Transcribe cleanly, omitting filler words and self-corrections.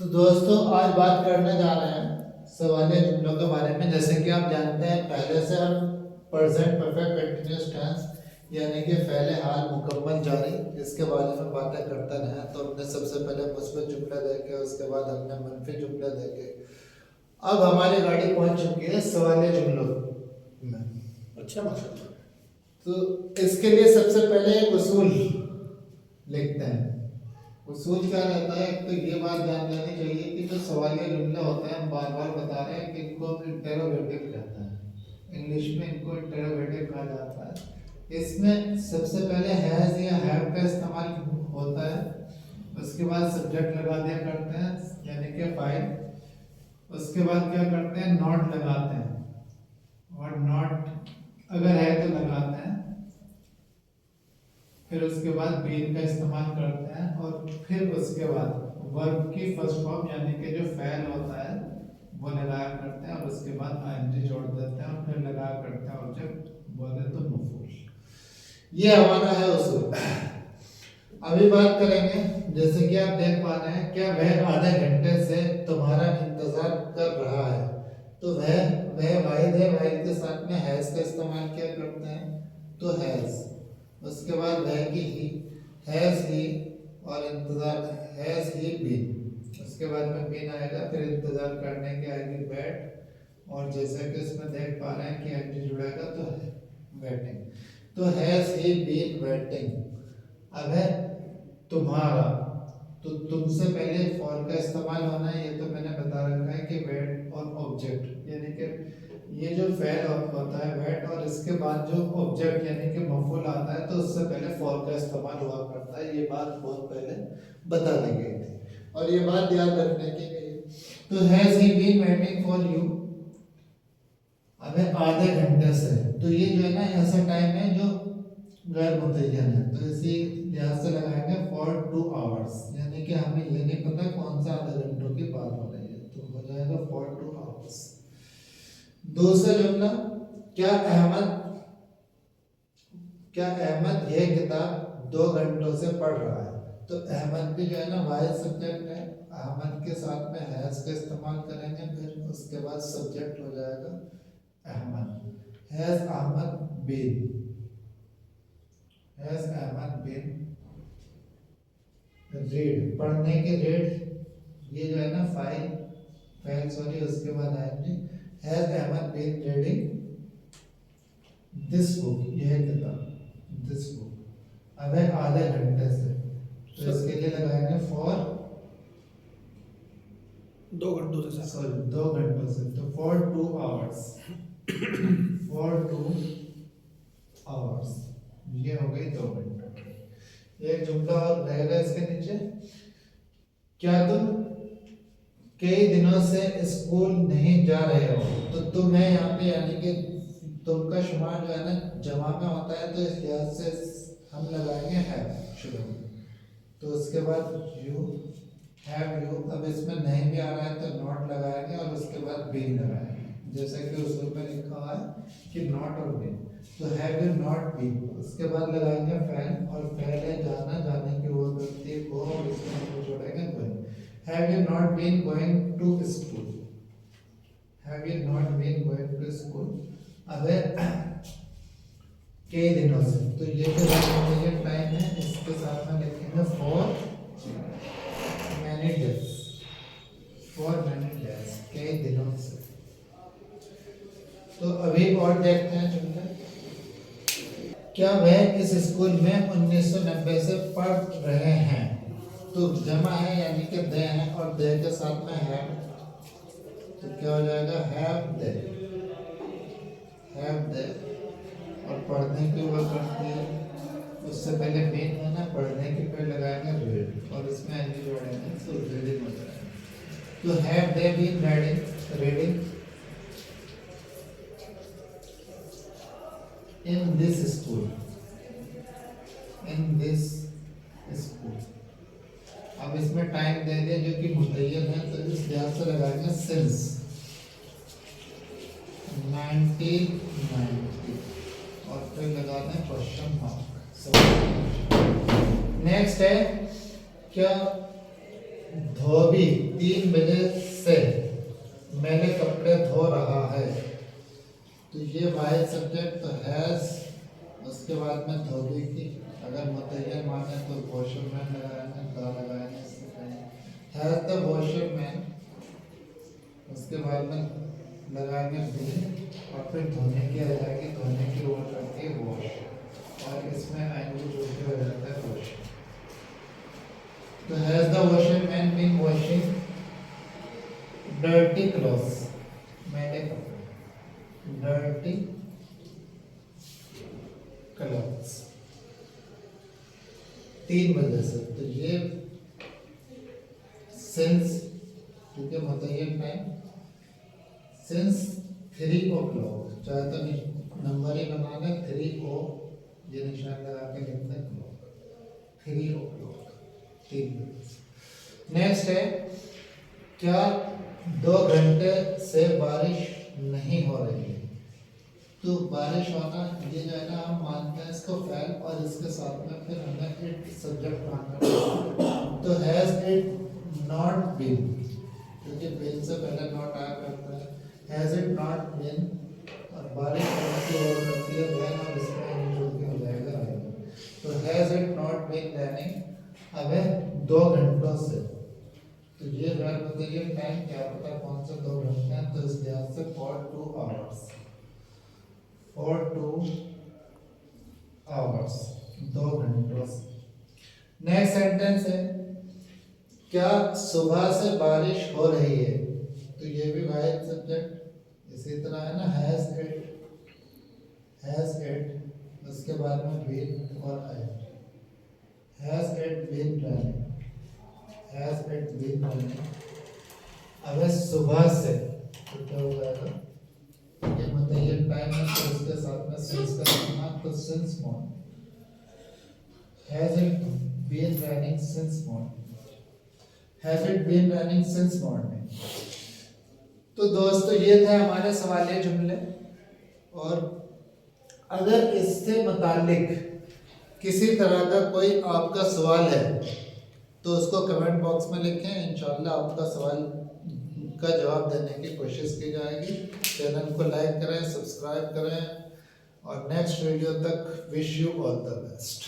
तो दोस्तों आज बात करने जा रहे हैं सवालिया जुमलों के बारे में। जैसे कि आप जानते हैं पहले से हम प्रेजेंट परफेक्ट कंटिन्यूअस टेंस यानी कि पहले हाल मुकम्मल जारी इसके बारे में बातें करते रहे हैं। तो हमने सबसे पहले मुस्बत जुमले देखे, उसके बाद हमने मनफी जुमले देखे। अब हमारी गाड़ी पहुंच चुकी है सवालिया जुमलों में। अच्छा माशाल्लाह। तो इसके लिए सबसे पहले एक उसूल लिखते हैं। उसूल क्या रहता है? तो ये बात जान लेनी चाहिए कि जो सवालिया जुमले होते हैं, हम बार बार बता रहे हैं कि इनको इंटरोगेटिव कहते हैं। इंग्लिश में इनको इंटरोगेटिव कहा जाता है। इसमें सबसे पहले हैज या हैव का इस्तेमाल होता है। उसके बाद सब्जेक्ट लगा दिया करते हैं यानी कि फाइल। उसके बाद क्या करते हैं? नॉट लगाते हैं, और नॉट अगर है तो लगाते हैं। फिर उसके बाद बीन का इस्तेमाल करते हैं, और फिर उसके बाद वर्ब की फर्स्ट फॉर्म यानी कि जो फेल होता है वो लगाया करते हैं, और उसके बाद आईएनजी जोड़ देते हैं, और फिर लगाया करते हैं ऑब्जेक्ट बोले तो मफूल। ये हमारा है उसूल। अभी बात करेंगे, जैसे कि आप देख पा रहे हैं, क्या वह आधे घंटे से तुम्हारा इंतजार कर रहा है। तो वह वाहिद है, वाहिद के साथ में हैज का इस्तेमाल क्या करते हैं? तो हैज। उसके बाद वह की ही, हैज ही, और इंतजार हैज ही बीन। उसके बाद में बीन आएगा, फिर इंतजार करने की आएगी बैट, और जैसे कि इसमें देख पा रहे हैं कि एनजी जुड़ेगा तो वेटिंग। तो हैज ही बीन वेटिंग। अब है तुम्हारा, तो तुमसे पहले फॉर का इस्तेमाल होना है। ये तो मैंने बता रखा है कि वेट और ऑब्जेक्ट, यानी कि ये जो फेल होता है वेट, और इसके बाद जो ऑब्जेक्ट यानी कि मफूल आता है, तो उससे पहले फॉर का इस्तेमाल हुआ करता है। ये बात बहुत पहले बता दी गई थी, और ये बात याद रखने की गई। तो has he been waiting for you, अबे आधे घंटे से। तो ये जो है ना ऐसा टाइम है जो गैर मुतय्यन है, तो इसी लिहाज से लगाएंगे फॉर 2 आवर्स, यानी कि हमें ये नहीं पता कौन सा आधे घंटों की बात हो रही है, तो हो जाएगा फॉर 2 आवर्स। दूसरा जुमला, क्या अहमद यह किताब 2 घंटों से पढ़ रहा है। तो अहमद भी जो है ना वाहिद सब्जेक्ट है, अहमद के साथ में हैज का इस्तेमाल करेंगे, फिर उसके बाद सब्जेक्ट हो जाएगा Ahmad. Has Ahmad been, has Ahmad been read, पढ़ने के रीड, ये जो है ना फाइल सॉरी, उसके बाद आएंगे has Ahmad been reading this book, यह किताब, दिस बुक। अब है आधे घंटे से, तो इसके लिए लगाएंगे फॉर 2 घंटों से सॉरी 2 घंटों से, तो फॉर 2 आवर्स, फॉर 2 आवर्स, ये हो गई 2 घंटे। एक जुमला और रहेगा इसके नीचे, क्या तुम कई दिनों से स्कूल नहीं जा रहे हो। तो तुम है यहाँ पे, यानी कि तुम का शुमार जो है ना जमा में होता है, तो इस लिहाज से हम लगाएंगे हैव शुरू में। तो उसके बाद यू, हैव यू। अब इसमें नहीं भी आ रहा है तो नॉट लगाएंगे, और उसके बाद बीन लगाएंगे, जैसे कि उस में लिखा हुआ है कि नॉट और बीन। तो हैव यू नॉट बीन, उसके बाद लगाएंगे फैन, और फैन है जाना, जाने की वो व्यक्ति को, और इसमें जोड़ेंगे going. Have you not been going to school, have you not been going to school. अब कई दिनों से, तो ये जो टाइम है इसके साथ में लिखेंगे for many days, for many days, कई दिनों से। तो अभी और देखते हैं जुमला, क्या वह इस स्कूल में 1990 से पढ़ रहे हैं। तो जमा है यानी कि दे हैं, और दे के साथ में है, तो क्या हो जाएगा हैव दे, हैव दे। और पढ़ने की वो करती है, उससे पहले बीन है ना, पढ़ने की फिर लगाएंगे रीड, और इसमें एनजी जोड़ेंगे तो रीडिंग हो जाएगा। तो have they been reading in this school, in this school. अब इसमें टाइम दे दिया जो कि मुतय्यन है, तो इस लिहाज से लगाएंगे सिंस 1990, और फिर लगा दें क्वेश्चन मार्क। नेक्स्ट है, क्या धोबी 3 बजे से मैंने कपड़े धो रहा है। तो ये वाइड सब्जेक्ट तो हैज, उसके बाद में धोबी की अगर मुतय्यर माने तो वॉशरमैन लगाएंगे, द लगाएंगे, इससे पहले हैज द वॉशरमैन, उसके बाद में लगाएंगे बीन और फिर धोने की आ जाएगी, धोने की वर्ड करती है वॉश और इसमें आएंगे जो कि हो जाता है वॉश। तो has the washerman been washing dirty clothes, मैंने कपड़े डर्टी क्लॉथ्स 3 बजे से। तो ये सिंस, क्योंकि मुतय्यर टाइम, सिंस 3 o'clock, चाहे तो नंबर ही बनाना 3 ओ, ये निशान लगा के लिखना क्लॉक, 3 o'clock 3 बजे। नेक्स्ट है, क्या 2 घंटे से बारिश नहीं हो रही है। तो बारिश होना ये जो है ना, हम मानते हैं इसको फैल और इसके साथ में फिर हमें इट सब्जेक्ट मानना पड़ेगा। तो हैज इट नॉट बीन, क्योंकि बीन से पहले नॉट आया करता है, हैज इट नॉट बीन और बारिश होने की ओर करती है देन और इसमें जो भी हो जाएगा आएगा। तो has it not been raining हमें 2 घंटों से। तो ये वर्ब बताइए टाइम क्या पता कौन सा 2 घंटे हैं, तो इस लिहाज से for 2 hours, for 2 hours 2 घंटों से। नेक्स्ट सेंटेंस है, क्या सुबह से बारिश हो रही है। तो ये भी वाइड सब्जेक्ट इसी तरह है ना, हैज इट उसके बाद में बीन और I, has it been running, has it been running. अब सुबह से तो क्या हो जाएगा, ये मुतय्यर टाइम है तो उसके साथ में सिंस का इस्तेमाल, तो since morning, has it been running since morning, has it been running since morning. तो दोस्तों ये थे हमारे सवालिया जुमले, और अगर इससे मुतालिक किसी तरह का कोई आपका सवाल है तो उसको कमेंट बॉक्स में लिखें, इंशाल्लाह आपका सवाल का जवाब देने की कोशिश की जाएगी। चैनल को लाइक करें, सब्सक्राइब करें और नेक्स्ट वीडियो तक wish you all the best.